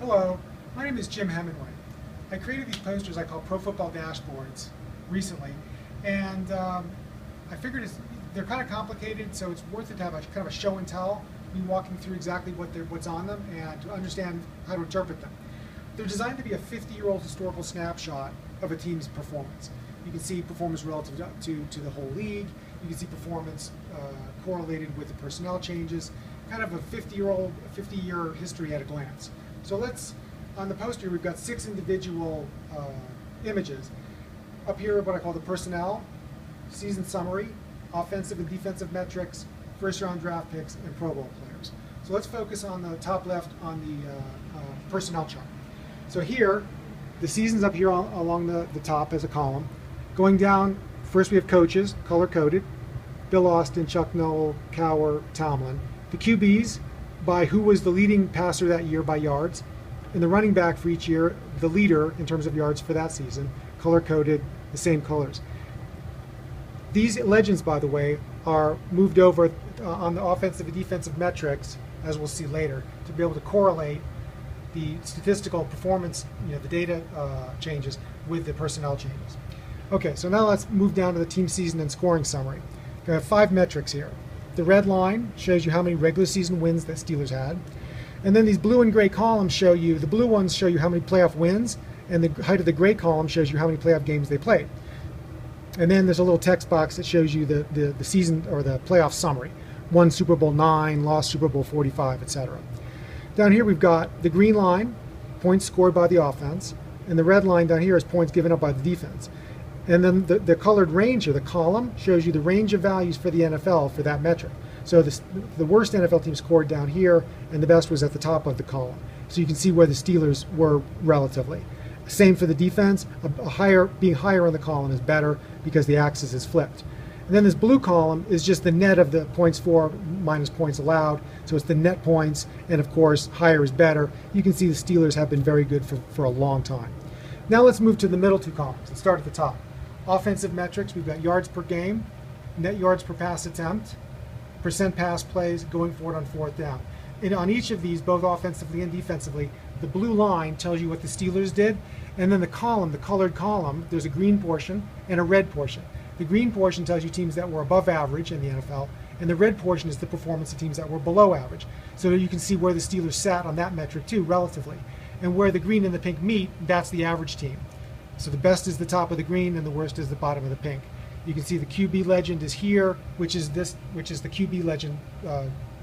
Hello, my name is Jim Hemingway. I created these posters I call Pro Football Dashboards recently, and I figured they're kind of complicated, so it's worth it to have a kind of a show and tell, me walking through exactly what's on them and to understand how to interpret them. They're designed to be a 50-year-old historical snapshot of a team's performance. You can see performance relative to the whole league. You can see performance correlated with the personnel changes, kind of a 50-year history at a glance. So on the poster, we've got 6 individual images. Up here, what I call the personnel, season summary, offensive and defensive metrics, first-round draft picks, and Pro Bowl players. So let's focus on the top left on the personnel chart. So here, the season's up here along the top as a column. Going down, first we have coaches, color-coded, Bill Austin, Chuck Noll, Cowher, Tomlin. The QBs, by who was the leading passer that year by yards. And the running back for each year, the leader in terms of yards for that season, color-coded, the same colors. These legends, by the way, are moved over on the offensive and defensive metrics, as we'll see later, to be able to correlate the statistical performance, the data changes with the personnel changes. Okay, so now let's move down to the team season and scoring summary. We have 5 metrics here. The red line shows you how many regular season wins that Steelers had. And then these blue and gray columns show you, the blue ones show you how many playoff wins, and the height of the gray column shows you how many playoff games they played. And then there's a little text box that shows you the season or the playoff summary. Won Super Bowl 9, lost Super Bowl 45, etc. Down here we've got the green line, points scored by the offense, and the red line down here is points given up by the defense. And then the colored range here, the column, shows you the range of values for the NFL for that metric. So the worst NFL team scored down here, and the best was at the top of the column. So you can see where the Steelers were relatively. Same for the defense. Being higher on the column is better because the axis is flipped. And then this blue column is just the net of the points for minus points allowed. So it's the net points, and of course, higher is better. You can see the Steelers have been very good for a long time. Now let's move to the middle 2 columns and start at the top. Offensive metrics, we've got yards per game, net yards per pass attempt, percent pass plays going forward on 4th down. And on each of these, both offensively and defensively, the blue line tells you what the Steelers did, and then the column, the colored column, there's a green portion and a red portion. The green portion tells you teams that were above average in the NFL, and the red portion is the performance of teams that were below average. So you can see where the Steelers sat on that metric too, relatively. And where the green and the pink meet, that's the average team. So the best is the top of the green and the worst is the bottom of the pink. You can see the QB legend is here, which is the QB legend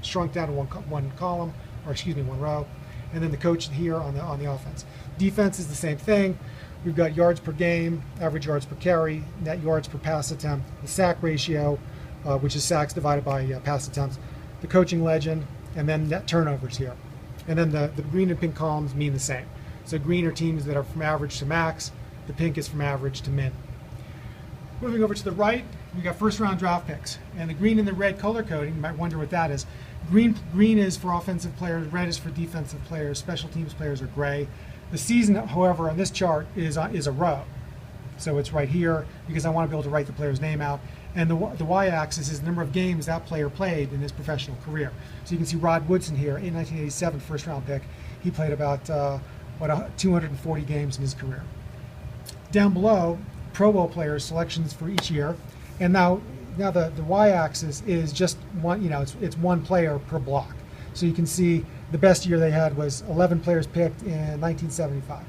shrunk down to one column, or excuse me, one row, and then the coach here on the offense. Defense is the same thing. We've got yards per game, average yards per carry, net yards per pass attempt, the sack ratio, which is sacks divided by pass attempts, the coaching legend, and then net turnovers here. And then the green and pink columns mean the same. So green are teams that are from average to max, the pink is from average to min. Moving over to the right, we got first-round draft picks. And the green and the red color coding, you might wonder what that is. Green is for offensive players, red is for defensive players, special teams players are gray. The season, however, on this chart is a row. So it's right here because I want to be able to write the player's name out. And the y-axis is the number of games that player played in his professional career. So you can see Rod Woodson here, in 1987 first-round pick. He played about 240 games in his career. Down below, Pro Bowl players selections for each year, and now the y-axis is just one. It's one player per block. So you can see the best year they had was 11 players picked in 1975.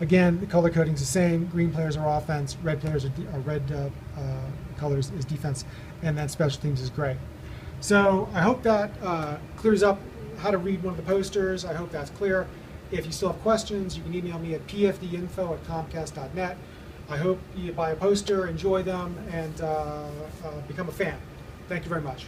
Again, the color coding is the same. Green players are offense, red players are red colors is defense, and then special teams is gray. So I hope that clears up how to read one of the posters. I hope that's clear. If you still have questions, you can email me at pfdinfo@comcast.net. I hope you buy a poster, enjoy them, and become a fan. Thank you very much.